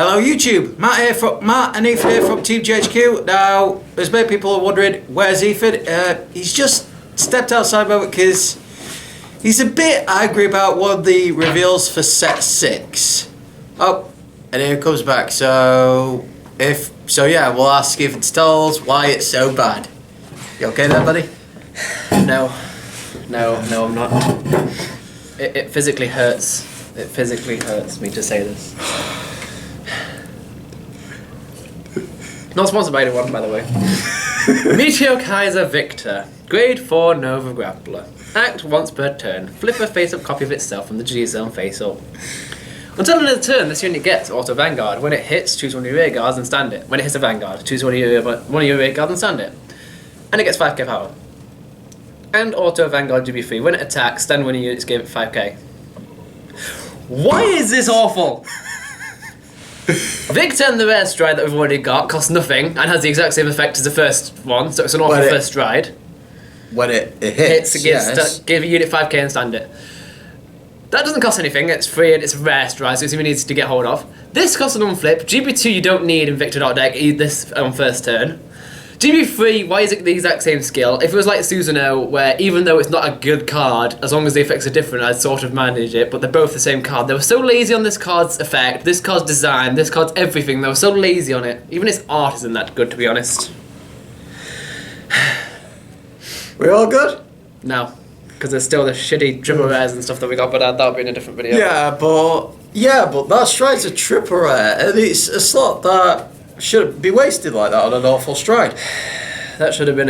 Hello YouTube, Matt and Ethan here from Team GHQ. Now, as many people are wondering, where's Ethan? He's just stepped outside a moment because he's a bit angry about one of the reveals for set 6. Oh, and here it comes back. So yeah, we'll ask Ethan to tell us why it's so bad. You okay there, buddy? No, I'm not. It physically hurts. It physically hurts me to say this. Not sponsored by anyone, by the way. Meteor Kaiser Victor, Grade 4 Nova Grappler. Act once per turn. Flip a face-up copy of itself from the G-zone face-up. Until the end of the turn, this unit gets Auto Vanguard. When it hits, choose one of your rear guards and stand it. When it hits a Vanguard, choose one of your rear guards and stand it. And it gets 5k power. And Auto Vanguard GB3. When it attacks, stand one of your units, give it 5k. Why is this awful? Victor and the rare stride that we've already got costs nothing and has the exact same effect as the first one, so it's an awful first stride. When it hits, give a unit 5k and stand it. That doesn't cost anything, it's free and it's a rare stride, so it's even easy to get hold of. This costs an unflip. GB2 you don't need in Victor.deck, this on first turn. GB3, why is it the exact same skill? If it was like Susanoo, where even though it's not a good card, as long as the effects are different, I'd sort of manage it, but they're both the same card. They were so lazy on this card's effect, this card's design, this card's everything, they were so lazy on it. Even its art isn't that good, to be honest. We all good? No, because there's still the shitty triple rares and stuff that we got, but that'll be in a different video. Yeah, but that stride's a triple rare, and it's a slot that shouldn't be wasted like that on an awful stride. That should have been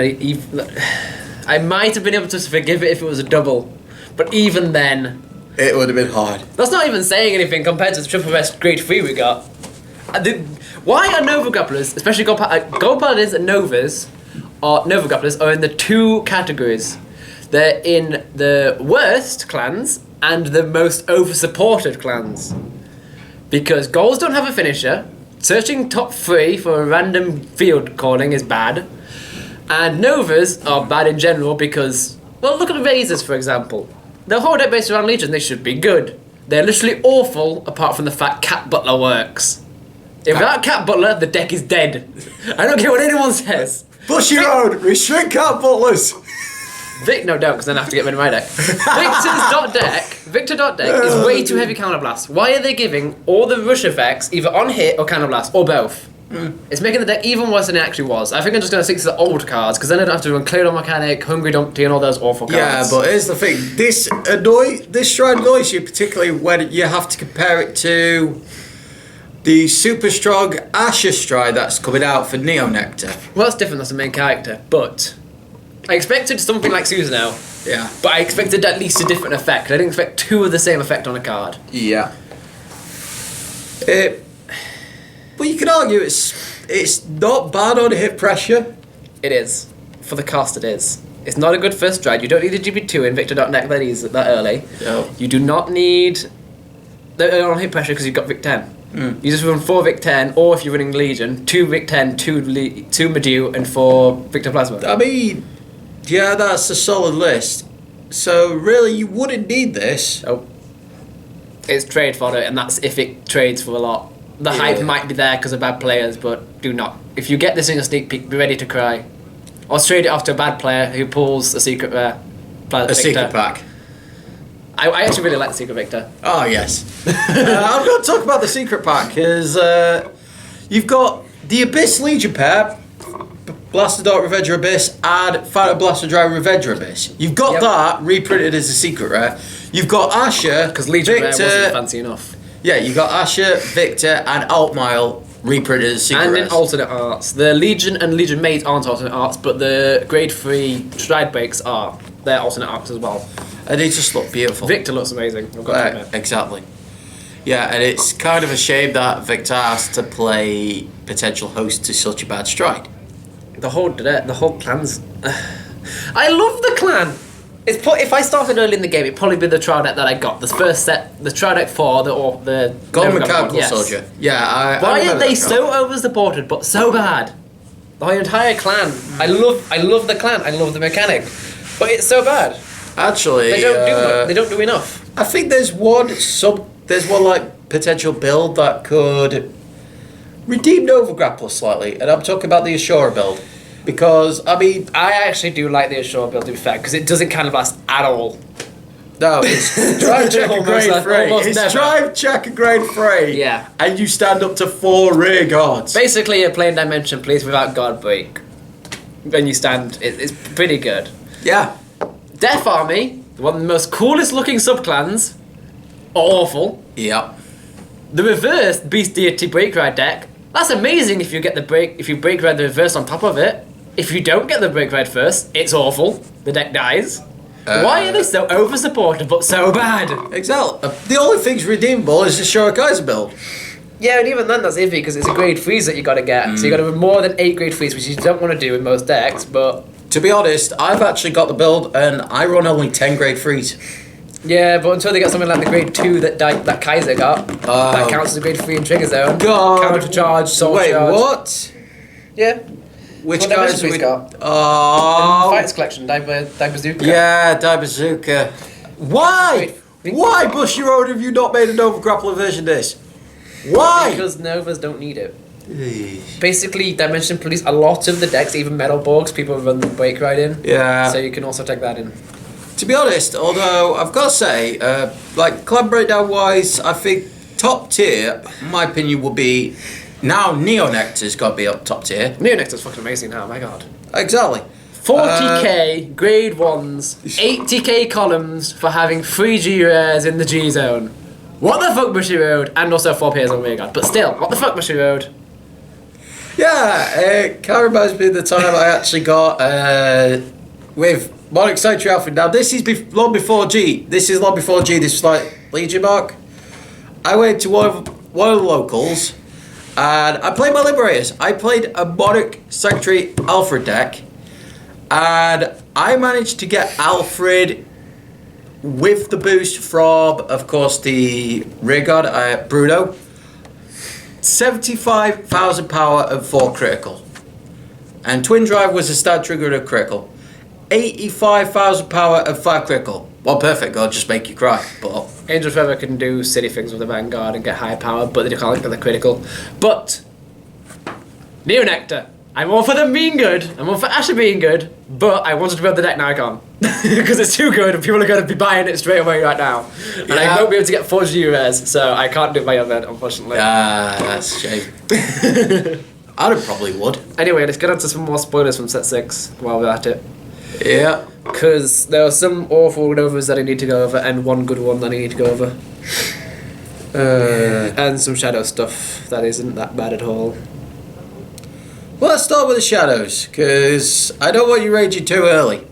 I might have been able to forgive it if it was a double, but even then, it would have been hard. That's not even saying anything compared to the triple rare grade 3 we got. Why are Nova Grapplers, especially Gold Paladins and Nova Grapplers, are in the two categories? They're in the worst clans and the most over-supported clans. Because Golds don't have a finisher, searching top 3 for a random field calling is bad, and Novas are bad in general because, well, look at the Razors, for example. The whole deck based around Legion, they should be good. They're literally awful, apart from the fact Cat Butler works. If without Cat Butler, the deck is dead. I don't care what anyone says. Bushy Road, restrict Cat Butlers. No, don't, because then I have to get rid of my deck. Victor.deck is way too heavy counterblast. Why are they giving all the rush effects either on hit or counterblast, or both? It's making the deck even worse than it actually was. I think I'm just going to stick to the old cards, because then I don't have to run Clear Mechanic, Hungry Dumpty, and all those awful cards. Yeah, but here's the thing. This stride annoys you, particularly when you have to compare it to the super strong Asher stride that's coming out for Neo Nectar. Well, that's different, that's the main character, but I expected something like Susanoo. Yeah. But I expected at least a different effect. I didn't expect 2 of the same effect on a card. Yeah. But you can argue it's not bad on hit pressure. It is. For the cost it is. It's not a good first stride. You don't need a GB2 in Victor.deck that early. No. You do not need the on hit pressure because you've got Vic 10. You just run 4 Vic 10, or if you're running Legion, 2 Vic 10, 2 Medew, and 4 Victor Plasma. I mean, yeah, that's a solid list. So really, you wouldn't need this. Oh, it's trade fodder, and that's if it trades for a lot. The hype might be there because of bad players, but do not. If you get this in a sneak peek, be ready to cry. Or trade it off to a bad player who pulls a secret rare. Secret pack. I actually really like the Secret Victor. Oh, yes. I'm going to talk about the Secret Pack, because you've got the Abyss Legion pair, Blaster Dark Revenger Abyss, and Phantom Blaster Drive Revenger Abyss. You've got that reprinted as a secret rare. You've got Asher, because Legion Rare wasn't fancy enough. Yeah, you've got Asher, Victor, and Altmile reprinted as secret and rares. In alternate arts. The Legion and Legion Maids aren't alternate arts, but the grade 3 Stride Breaks are. They're alternate arts as well. And they just look beautiful. Victor looks amazing. I've got to admit. Exactly. Yeah, and it's kind of a shame that Victor has to play potential host to such a bad stride. The whole clan's... I love the clan! If I started early in the game, it'd probably be the trial deck that I got. The first set, the trial deck 4, the Gold Mechanical Soldier. Yeah, Why are they so over-supported, but so bad? The entire clan. I love the clan. I love the mechanic. But it's so bad. Actually, they don't do enough. I think there's one like potential build that could redeem Nova Grappler slightly, and I'm talking about the Ashura build. Because, I mean... I actually do like the Ashore build, to be fair, because it doesn't canvas at all. No, it's drive check a grade 3. It's never. drive check a grade 3. Yeah. And you stand up to 4 rear guards. Basically, a plain dimension police without guard break. When you stand, it's pretty good. Yeah. Death Army, one of the most coolest looking subclans, awful. Yep. The reverse Beast Deity Break Ride deck, that's amazing if you get the break, if you break ride the reverse on top of it. If you don't get the break ride first, it's awful. The deck dies. Why are they so over-supported but so bad? Exactly. The only thing's redeemable is the Shurikaiser build. Yeah, and even then that's iffy because it's a grade 3s that you gotta get. So you gotta have more than 8 grade 3s, which you don't want to do in most decks, but... To be honest, I've actually got the build and I run only 10 grade 3s. Yeah, but until they get something like the grade 2 that Kaiser got, that counts as a grade 3 in Trigger Zone. God. Counter charge, soul Wait, charge. what? Yeah. Which What guys we we got? Oh. Fighters Collection, Dai Bazooka. Yeah, Dai Bazooka. Why? Why, Bushy Road, have you not made a Nova Grappler version of this? Why? Because Novas don't need it. Basically, Dimension Police, a lot of the decks, even Metal Borgs, people run the break ride in. Yeah. So you can also take that in. To be honest, although I've got to say, like clan breakdown wise, I think top tier, in my opinion, will be now Neo Nectar's got to be up top tier. Neo Nectar's fucking amazing now, my god. Exactly. 40k grade 1s, 80k columns for having 3 G rares in the G zone. What the fuck, Bushy Road? And also 4 pairs on Rearguard. But still, what the fuck, Bushy Road? Yeah, it kind of reminds me of the time I actually got with Monarch Sanctuary Alpha. Now, this is long before G. This is long before G. This was like Legion Mark. I went to one of the locals and I played my Liberators. I played a Monarch Sanctuary Alfred deck and I managed to get Alfred with the boost from, of course, the Rearguard, Bruno. 75,000 power and 4 critical. And Twin Drive was a stat trigger and a critical. 85,000 power and 5 critical. Well, perfect, God, just make you cry. But Angel Feather can do silly things with the Vanguard and get high power, but they can't get the critical. But Neo Nectar, I'm all for them being good, I'm all for Asher being good, but I wanted to build the deck, now I can't. Because it's too good and people are going to be buying it straight away right now. And I won't be able to get 4 G rares, so I can't do it by event, unfortunately. that's a shame. I probably would. Anyway, let's get on to some more spoilers from set 6 while we're at it. Yeah. Because there are some awful Novas that I need to go over and one good one that I need to go over. And some shadow stuff that isn't that bad at all. Well, let's start with the shadows, because I don't want you raging too early.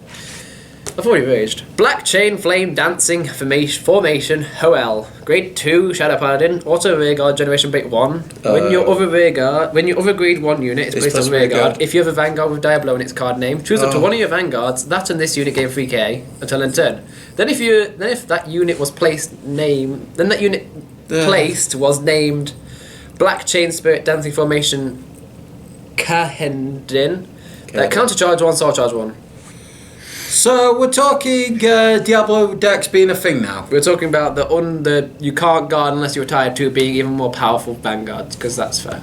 I've already raged. Black Chain Flame Dancing Formation Hoel. Grade 2 Shadow Paladin. Auto Rearguard Generation Break 1. When your other grade 1 unit is placed on Rearguard, if you have a Vanguard with Diablo in its card name, choose up to one of your Vanguards. That and this unit gain 3k until end turn. Then if that unit was placed was named Black Chain Spirit Dancing Formation Kahendin. Counter charge 1, sword charge 1. So we're talking Diablo decks being a thing now. We're talking about the you can't guard unless you're tied to being even more powerful Vanguards, because that's fair.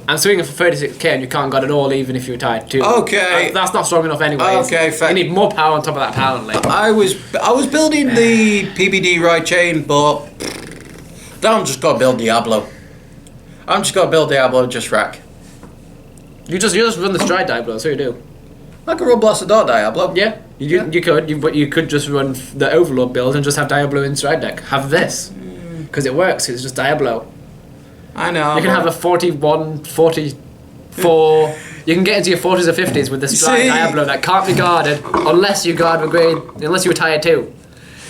I'm swinging for 36k and you can't guard at all even if you're tied to. Okay. That's not strong enough anyways. Okay, fair. You need more power on top of that apparently. I was building the PBD right chain, but now I'm just gonna build Diablo. Just rack. You just run the stride Diablo, so you do. I could run Blasted Dart Diablo. Yeah, but you could just run the Overlord build and just have Diablo in stride deck. Have this. Because it works, it's just Diablo. I know. You can have a 41, 44... You can get into your 40s or 50s with the stride Diablo that can't be guarded unless you were tied 2.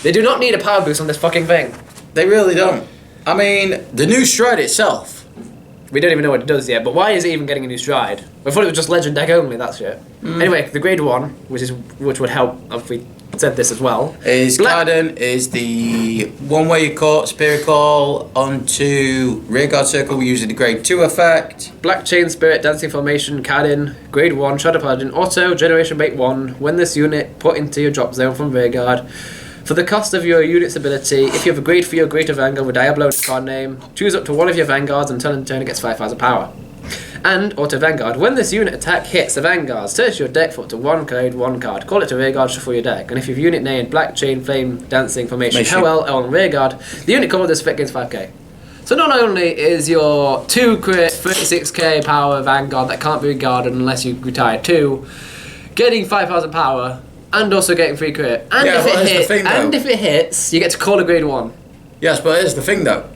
They do not need a power boost on this fucking thing. They really don't. I mean, the new stride itself. We don't even know what it does yet, but why is it even getting a new stride? I thought it was just legend deck only, that shit. Anyway, the grade 1, which would help if we said this as well. Garden is the one where you caught Spirit Call onto Rearguard Circle using the grade 2 effect. Black Chain Spirit Dancing Formation Cardin, grade 1, Shadow Paladin, Auto, Generation Bait 1. When this unit put into your drop zone from Rearguard, For the cost of your unit's ability, if you have a grade 3 or greater Vanguard with Diablo in its card name, choose up to one of your Vanguards until in turn it gets 5,000 power. And Auto Vanguard. When this unit attack hits the Vanguard, search your deck for up to one card. Call it to rearguard, shuffle your deck. And if you have unit named Black Chain Flame Dancing Formation Hell on rearguard, the unit called this effect gains 5k. So not only is your 2 crit 36k power Vanguard that can't be regarded unless you retire 2, getting 5,000 power and also getting 3 crit. And if it hits, you get to call a grade 1. Yes, but here's the thing though.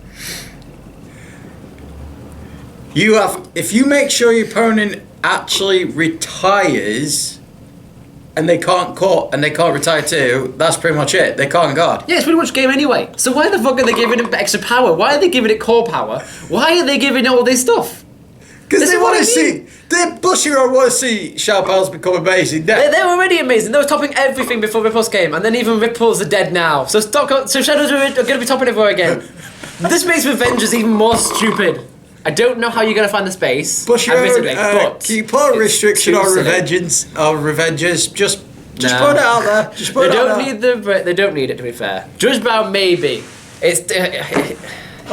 If you make sure your opponent actually retires and they can't retire too, that's pretty much it. They can't guard. Yeah, it's pretty much game anyway. So why the fuck are they giving it extra power? Why are they giving it core power? Why are they giving it all this stuff? Because they want to see, the Bushiroad want to see Shao Pals become amazing. They're already amazing. They were topping everything before Ripple's came, and then even Ripples are dead now. So Shadows are going to be topping everywhere again. This makes Revengers even more stupid. I don't know how you're going to find the space. But can you put a restriction on Revengers? Just put it out there. They don't need it, to be fair. Judge Bow maybe. Judge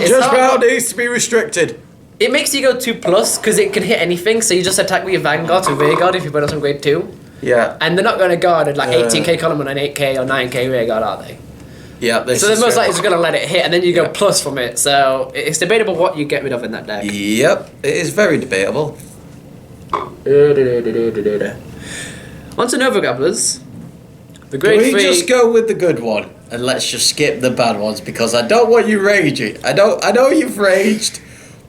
Bow needs to be restricted. It makes you go 2+, because it can hit anything, so you just attack with your Vanguard to rearguard if you put it on grade 2. Yeah. And they're not going to guard at like 18k column and an 8k or 9k rearguard, are they? Yeah, so they're most likely just going to let it hit, and then you go plus from it. So it's debatable what you get rid of in that deck. Yep, it is very debatable. On to Nova Grapplers. The grade 3. Can we just go with the good one and let's just skip the bad ones, because I don't want you raging. I know you've raged,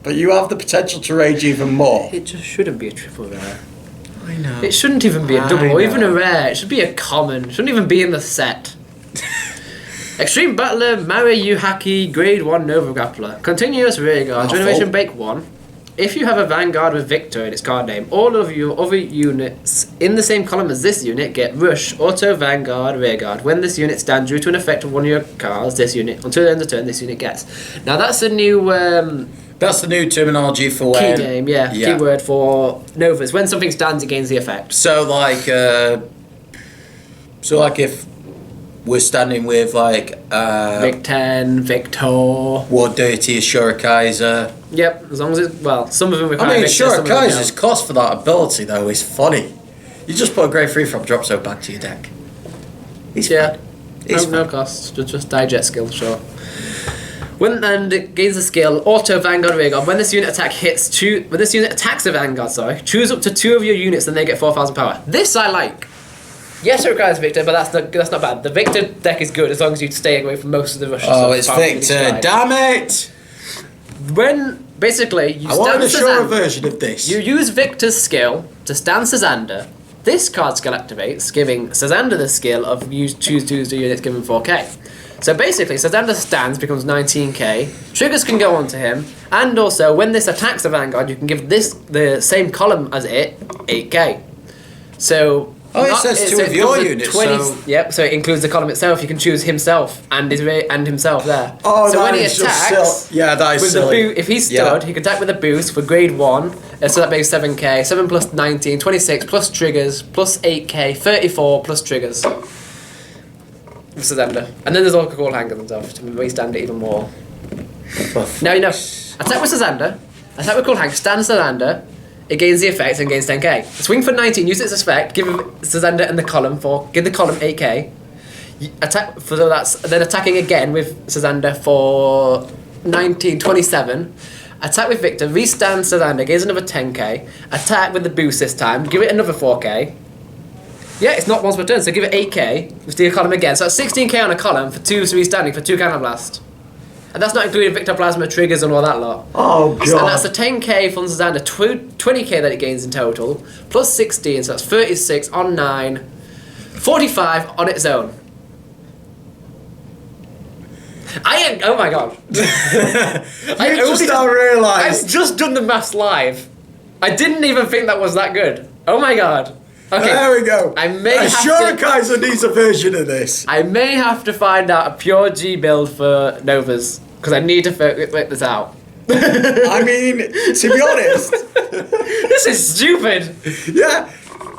but you have the potential to rage even more. It just shouldn't be a triple rare. I know. It shouldn't even be a double or even a rare. It should be a common. It shouldn't even be in the set. Extreme Battler, Mari Yuhaki, Grade 1 Nova Grappler. Continuous Rearguard, Generation Break 1. If you have a Vanguard with Victor in its card name, all of your other units in the same column as this unit get Rush, Auto Vanguard, Rearguard. When this unit stands due to an effect of one of your cards, this unit, until the end of the turn, this unit gets. Now that's a new... that's the new terminology for when... Key name, yeah. Keyword for Novas. When something stands, it gains the effect. So like if... we're standing with like Vic 10, Victor. War Dirty, Shurikaiser. Yep, as long as it's some of them require. I mean, Shurikaiser's cost for that ability though is funny. You just put a grade 3 from drop zone back to your deck. No cost, just digest skill, sure. And it gains the skill Auto Vanguard Rearguard. When this unit attacks a Vanguard, choose up to 2 of your units, then they get 4,000 power. This I like. Yes, it requires Victor, but that's not bad. The Victor deck is good as long as you stay away from most of the rushes. Oh, it's Victor! Damn it! When basically you want a shorter version of this. You use Victor's skill to stand Sazander. This card skill activates, giving Sazander the skill of choose 2 units given 4k. So basically, Sazander stands becomes 19k. Triggers can go onto him, and also when this attacks the Vanguard, you can give this the same column as it 8k. So. It says 2 of your units. 20, Yep, so it includes the column itself. You can choose himself and himself there. Oh, so that when he is attacks, just that is silly. If he's stood, he can attack with a boost for grade 1. So that makes 7k. 7 plus 19, 26 plus triggers plus 8k, 34 plus triggers. Sazander. And then there's all call hangers and stuff to restand it even more. Now you know. Attack with Sazander. Attack with call hanger. Stand Sazander. It gains the effect and gains 10k. Swing for 19, use its effect, give Sazander and the column give the column 8k. Attack for that's then attacking again with Sazander for 19, 27. Attack with Victor, restand Sazander, gains another 10k. Attack with the boost this time, give it another 4k. Yeah, it's not once per turn, so give it 8k, steal a column again. So that's 16k on a column for 2 restanding for 2 counterblast. And that's not including Victor Plasma triggers and all that lot. Oh, God. And that's the 10k from Sazander, 20k that it gains in total, plus 16, so that's 36 on 9, 45 on its own. Oh my God. I just now realised. I've just done the maths live. I didn't even think that was that good. Oh my God. Okay. There we go. Kaiser needs a version of this. I may have to find out a pure G build for Novas, because I need to work this out. I mean, to be honest... This is stupid. Yeah,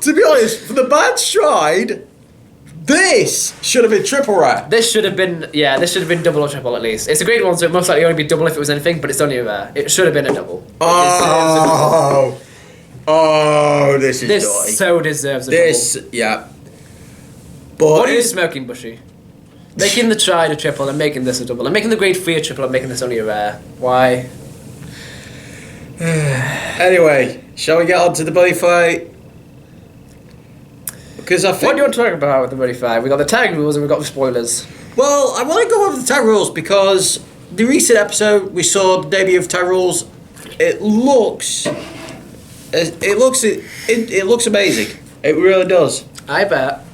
to be honest, for the bad stride, This should have been triple rare. This should have been double or triple at least. It's a great one, so it most likely only be double if it was anything, but it's only a rare. It should have been a double. This is This joy. so deserves a double. Yeah. But What are you smoking, Bushy? Making the try to triple and making this a double, and making the grade 3 a triple and making this only a rare. Why? Anyway, shall we get on to the buddy fight? Because I think. What do you want to talk about with the buddy fight? We got the tag rules and we got the spoilers. Well, I want to go over the tag rules because the recent episode we saw the debut of tag rules. It looks amazing. It really does. I bet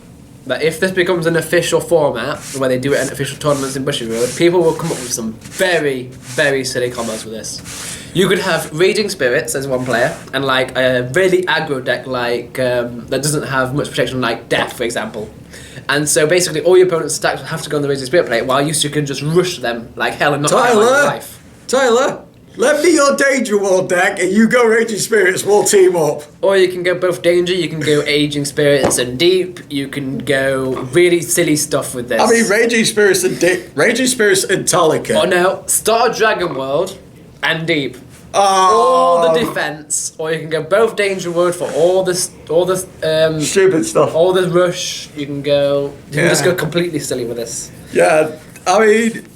that if this becomes an official format where they do it in official tournaments in Bushy Road, people will come up with some very, very silly combos with this. You could have Raging Spirits as one player, and like a really aggro deck like that doesn't have much protection, like Death, for example. And so basically all your opponent's attacks have to go on the Raging Spirit plate, while you can just rush them like hell and not have life. Tyler, lend me your Danger World deck and you go Raging Spirits, we'll team up. Or you can go both Danger, you can go Aging Spirits and Deep, you can go really silly stuff with this. I mean, Raging Spirits and Talika. Oh no, start Dragon World and Deep. Oh. All the defense, or you can go both Danger World for all the Stupid stuff. all the rush. You can just go completely silly with this. Yeah, I mean,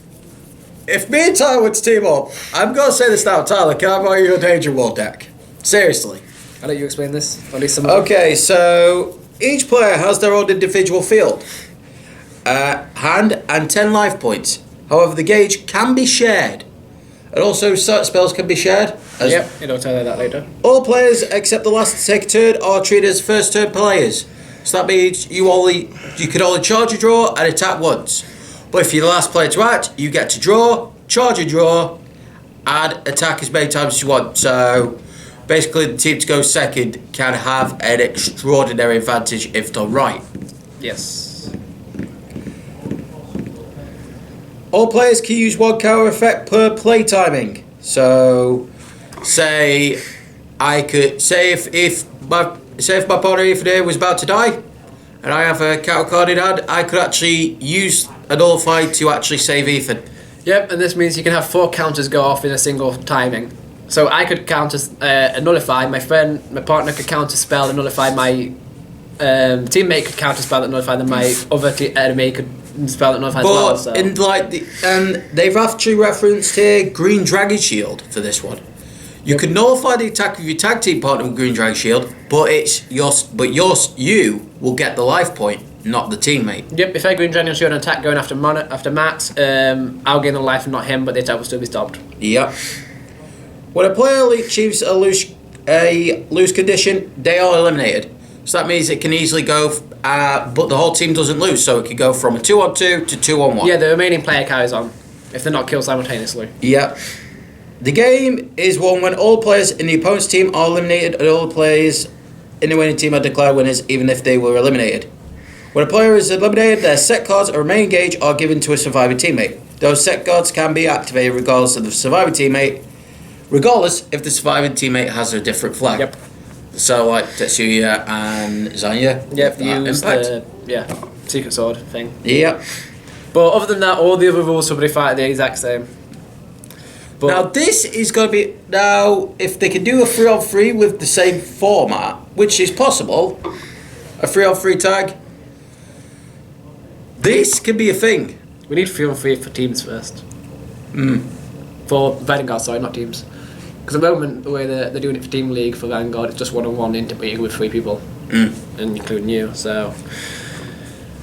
if me and Tyler were to team up, I'm going to say this now, Tyler, can I borrow your Danger World deck? Seriously. I'll let you explain this. Or at least some. Okay, so each player has their own individual field, hand, and 10 life points. However, the gauge can be shared. And also, certain spells can be shared. Yep, I'll tell you that later. All players except the last to take a turn are treated as first turn players. So that means you can only charge a draw and attack once. But if you're the last player to act, you get to draw, charge a draw, and attack as many times as you want. So basically, the team to go second can have an extraordinary advantage if done right. Yes. All players can use one counter effect per play timing. So, if my partner Ethan was about to die, and I have a counter card in hand, I could actually use a nullify to actually save Ethan. Yep, and this means you can have 4 counters go off in a single timing. So I could counter nullify. My partner could counter spell and nullify. My teammate could counter spell and nullify. Then my other enemy could spell and nullify as well. So. And they've actually referenced here Green Dragon Shield for this one. You can nullify the attack of your tag team partner with Green Dragon Shield, but you will get the life point, not the teammate. Yep, if I Green Dragon Shield and attack going after Max, I'll gain the life and not him, but the attack will still be stopped. Yep. When a player achieves a lose condition, they are eliminated. So that means it can easily go, but the whole team doesn't lose, so it could go from a 2-on-2 to 2-on-1. Yeah, the remaining player carries on, if they're not killed simultaneously. Yep. The game is won when all players in the opponent's team are eliminated and all the players in the winning team are declared winners, even if they were eliminated. When a player is eliminated, their set cards or remaining gauge are given to a surviving teammate. Those set cards can be activated regardless of the surviving teammate, regardless if the surviving teammate has a different flag. Yep. So like Tetsuya and Zanya. Yep, use the secret sword thing. Yep. But other than that, all the other rules for Buddy Fight are the exact same. But now this is going to be if they can do a 3-on-3 with the same format, which is possible, a 3-on-3 tag. This could be a thing. we need 3-on-3 for teams first. For Vanguard, sorry, not teams. Because at the moment, the way they're doing it for Team League for Vanguard, it's just 1-on-1 integrating with 3 people, and including you. So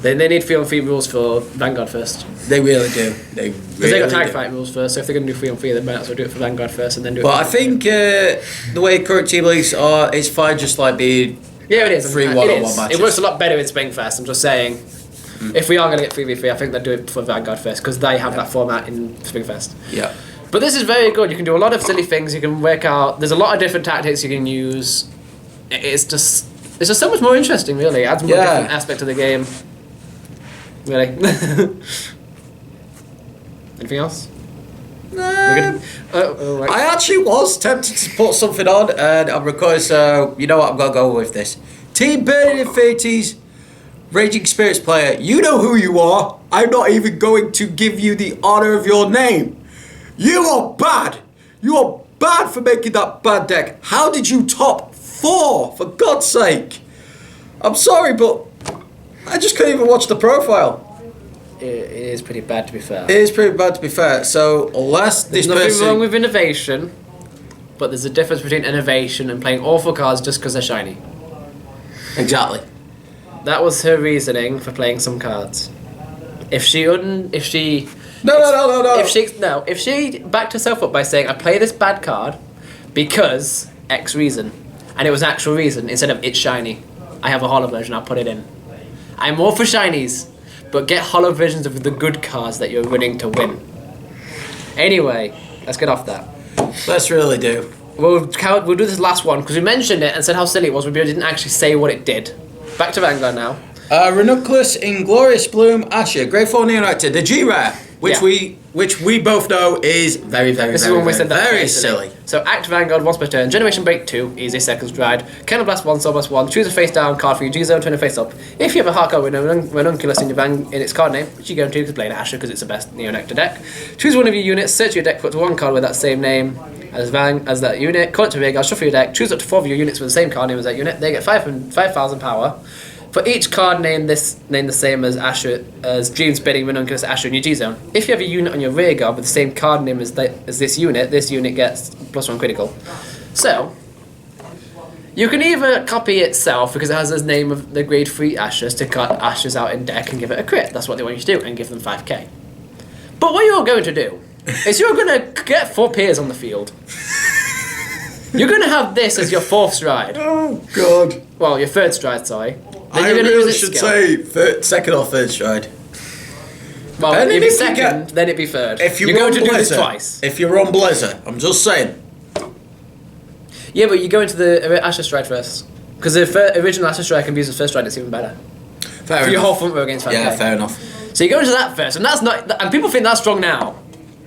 they need 3-on-3 rules for Vanguard first. They really do. Because they got tag fight rules first, so if they're going to do 3-on-3, they might as well do it for Vanguard first and then do it. But I think the way current team leagues are, it's fine just like being it is 3 1-on-1 matches. It works a lot better in Springfest. I'm just saying, if we are going to get 3v3, I think they'll do it for Vanguard first because they have that format in Springfest. Yeah. But this is very good. You can do a lot of silly things. You can work out. There's a lot of different tactics you can use. It's just so much more interesting. Really, it adds more different aspect to the game. Really. Anything else? I actually was tempted to put something on, and I'm recording, so you know what? I'm gonna go with this. Team Burning Infinities Raging Spirits player, you know who you are. I'm not even going to give you the honor of your name. You are bad. You are bad for making that bad deck. How did you top 4? For God's sake. I'm sorry, but I just couldn't even watch the profile. It is pretty bad, to be fair. It is pretty bad, to be fair. So, unless There's this nothing person... wrong with innovation, but there's a difference between innovation and playing awful cards just because they're shiny. Exactly. That was her reasoning for playing some cards. If she No. If she backed herself up by saying, I play this bad card because X reason, and it was an actual reason, instead of it's shiny, I have a hollow version, I'll put it in. I'm all for shinies, but get hollow versions of the good cards that you're winning to win. Anyway, let's get off that. Let's really do. We'll do this last one, because we mentioned it and said how silly it was, but we didn't actually say what it did. Back to Vanguard now. Ranunculus Inglorious Bloom Asher, Grade 4 Neonectar, the G-Rare, which we both know is very silly. So act Vanguard once per turn, Generation Break 2, easy second stride, Cannon Blast 1, Soul Blast 1, choose a face down card for your G-Zone, turn it face up. If you have a hard card with Ranunculus in its card name, which you go into because play an Asher because it's the best Neonectar deck, choose one of your units, search your deck, put one card with that same name as that unit, call it to Vanguard, shuffle your deck, choose up to 4 of your units with the same card name as that unit, they get 5,000 power. For each card named the same as Asher, as Dream Spinning, Ranunculus, Asher in your G-Zone. If you have a unit on your rear guard with the same card name as this unit gets +1 critical. So, you can either copy itself, because it has the name of the grade 3 Ashers, to cut Ashers out in deck and give it a crit. That's what they want you to do, and give them 5k. But what you're going to do is you're going to get 4 peers on the field. You're going to have this as your 4th stride. Oh, God. Well, your 3rd stride, sorry. Then I you're really should say 2nd or 3rd stride. Well, And it'd then be if you 2nd, then it'd be 3rd. If you're going to do this Blizzard, twice. If you're on Blizzard, I'm just saying. Yeah, but you go into the Asher stride first. Because the original Asher stride can be used as 1st stride, it's even better. Fair For enough. your whole front row against 5k. Yeah, fair enough. So you go into that first, and that's not... And people think that's strong now.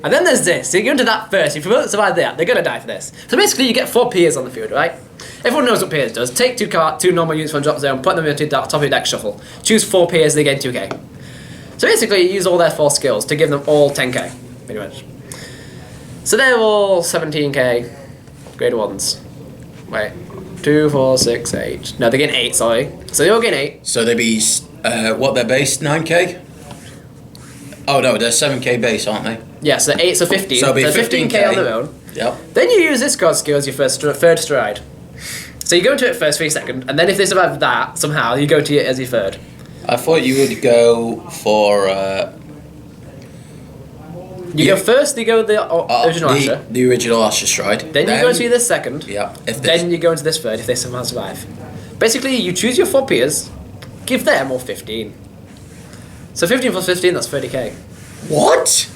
And then there's this. So you go into that first. If you don't survive that, they're going to die for this. So basically, you get 4 peers on the field, right? Everyone knows what peers does. Take 2 normal units from drop zone, put them into the top of your deck, shuffle. Choose 4 peers, they gain 2k. So basically, you use all their 4 skills to give them all 10k, pretty much. So they're all 17k, grade 1s. Wait. 2, 4, 6, 8. No, they gain 8, sorry. So they all gain 8. So they be, what, they're base? 9k? Oh no, they're 7k base, aren't they? Yeah, so 8, so 15. So it'll be 15k on their own. Yep. Then you use this card skill as your 3rd stride. So you go into it first for your 2nd, and then if they survive that, somehow, you go to it as your 3rd. I thought you would go for... You go first, you go with the original Asher. The original Asher stride. Then you go into this 2nd. Yeah. Then you go into this 3rd if they somehow survive. Basically, you choose your 4 peers, give them all 15. So 15 plus 15, that's 30k. What?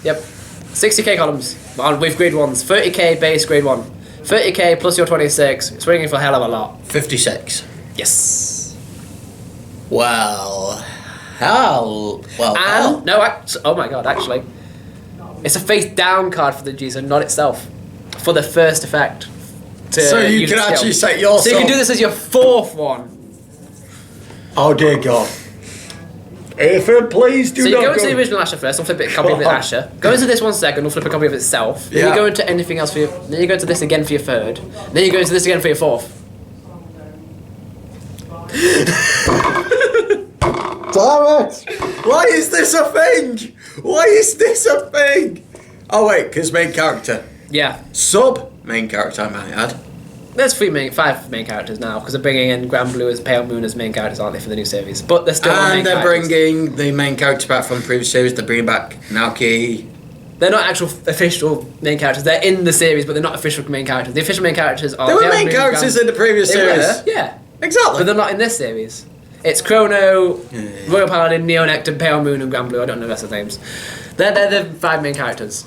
Yep. 60k columns with grade 1s. 30k base grade 1. 30k plus your 26. Swinging for a hell of a lot. 56. Yes. Well, hell. Well, hell. And, no, oh my god, actually. It's a face down card for the G-Zone, not itself. For the first effect. So you can actually set yourself. So you can do this as your 4th one. Oh dear God. Ethan, please do so not you go into the original Asher first, and flip a copy of the Asher. Go into this one second, and flip a copy of itself. Then you go into anything else for your... Then you go into this again for your 3rd. Then you go into this again for your 4th. Damn it! Why is this a thing? Why is this a thing? Oh wait, because main character. Yeah. Sub main character, I might add. There's 5 main characters now, because they're bringing in Grand Blue as Pale Moon as main characters, aren't they, for the new series? But they're still And main they're characters. bringing the main character back from the previous series. They're bringing back Naoki. They're not actual official main characters. They're in the series, but they're not official main characters. The official main characters are... They were Pale main Moon, characters in the previous They series. were, yeah. Exactly. But they're not in this series. It's Chrono, Royal Paladin, Neonectar, Pale Moon, and Grand Blue. I don't know the rest of the names. They're the 5 main characters.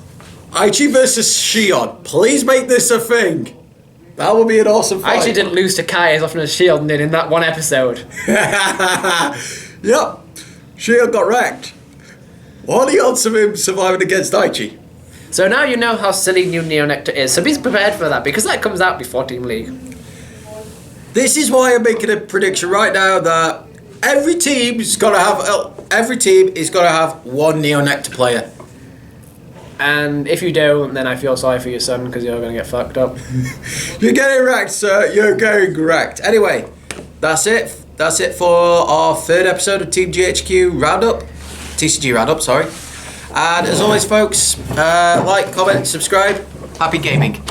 Aichi versus Shion. Please make this a thing. That would be an awesome fight. I actually didn't lose to Kai as often as Shield did in that one episode. Yep. Shion got wrecked. What are the odds of him surviving against Aichi? So now you know how silly new Neonectar is. So be prepared for that, because that comes out before Team League. This is why I'm making a prediction right now that every team is got to have one Neo-Nectar player. And if you don't, then I feel sorry for your son because you're going to get fucked up. You're getting wrecked, sir. You're getting wrecked. Anyway, that's it. That's it for our third episode of Team GHQ Roundup. TCG Roundup, sorry. And as always, folks, like, comment, subscribe. Happy gaming.